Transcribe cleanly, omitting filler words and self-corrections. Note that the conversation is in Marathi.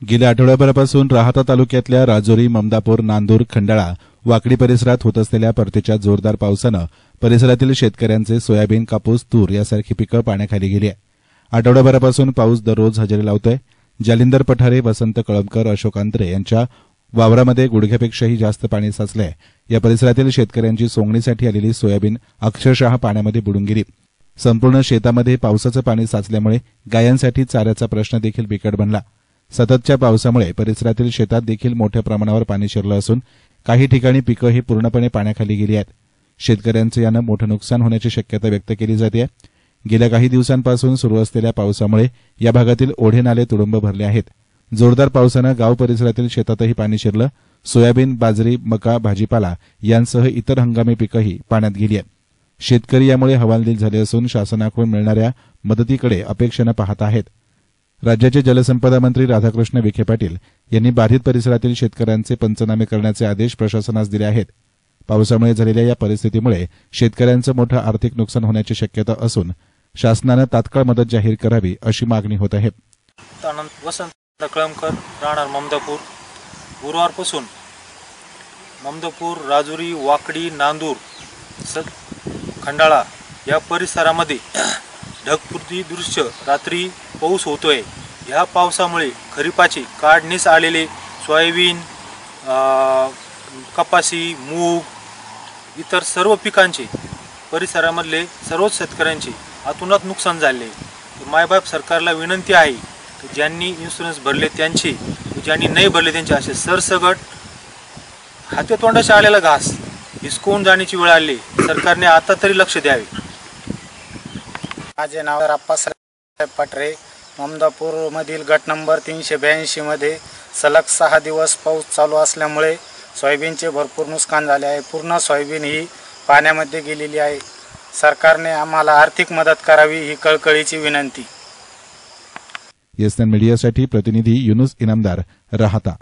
गेल्या आठवड्याभरापासून राहाता तालुक्यातल्या राजोरी, ममदापूर, नांदूर, खंडाळा, वाकडी परिसरात होत असलेल्या परतीच्या जोरदार पावसानं परिसरातील शेतकऱ्यांचे सोयाबीन, कापूस, तूर यासारखी पिकं पाण्याखाली गेली आहे. आठवड्याभरापासून पाऊस दररोज हजेरी लावतोय. जालिंदर पठारे, वसंत कळमकर, अशोक आंत्रे यांच्या वावरामध्ये गुडघ्यापेक्षाही जास्त पाणी साचलंय. या परिसरातील शेतकऱ्यांची सोंगणीसाठी आलेली सोयाबीन अक्षरशः पाण्यामध्ये बुडून गेली. संपूर्ण शेतामध्ये पावसाचं पाणी साचल्यामुळे गायांसाठी चाऱ्याचा प्रश्न देखील बिकट बनला. सततच्या पावसामुळे परिसरातील शेतात देखील मोठ्या प्रमाणावर पाणी शिरलं असून काही ठिकाणी पिकं ही पूर्णपणे पाण्याखाली गेली आहेत. शेतकऱ्यांचं यानं मोठं नुकसान होण्याची शक्यता व्यक्त केली जाते. गेल्या काही दिवसांपासून सुरू असलेल्या पावसामुळे या भागातील ओढे नाले तुडुंब भरले आहेत. जोरदार पावसानं गाव परिसरातील शेतातही पाणी शिरलं. सोयाबीन, बाजरी, मका, भाजीपाला यांसह इतर हंगामी पिकंही पाण्यात गेली आहेत. शेतकरी यामुळे हवालदिल झाले असून शासनाकडून मिळणाऱ्या मदतीकडे अपेक्षेनं पाहत आहेत. राज्याचे जलसंपदा मंत्री राधाकृष्ण विखे पाटील यांनी बाधित परिसरातील शेतकऱ्यांचे पंचनामे करण्याचे आदेश प्रशासनास दिले आहेत. पावसामुळे झालेल्या या परिस्थितीमुळे शेतकऱ्यांचं मोठं आर्थिक नुकसान होण्याची शक्यता असून शासनानं तात्काळ मदत जाहीर करावी अशी मागणी होत आहे. वसंत कळमकर, राहणार ममदापूर. गुरुवारपासून ममदापूर, राजुरी, वाकडी, नांदूर, खंडाळा या परिसरामध्ये ढगफुटी दृश्य रात्री पाऊस होतोय. ह्या पावसामुळे खरीपाचे काढणीस आलेले सोयाबीन, कपासी, मूग इतर सर्व पिकांचे परिसरामधले सर्वच शेतकऱ्यांचे अतोनात नुकसान झाले. मायबाप सरकारला विनंती आहे की ज्यांनी इन्शुरन्स भरले त्यांचे, ज्यांनी नाही भरले त्यांचे असे सरसगट हातेतोंडाशी आलेला घास हिसकवून जाण्याची वेळ आली. सरकारने आता तरी लक्ष द्यावे. माझे नाव आप्पासाहेब पटरे. ममदापूर मधील गट नंबर 382 मध्ये सलग 6 दिवस पाऊस चालू असल्यामुळे सोयाबीनचे भरपूर नुकसान झाले आहे. पूर्ण सोयाबीन ही पाण्यामध्ये गेलेली आहे. सरकारने आम्हाला आर्थिक मदत करावी ही कळकळीची विनंती. येसनन मीडियासाठी प्रतिनिधी युनुस इनामदार, राहाता.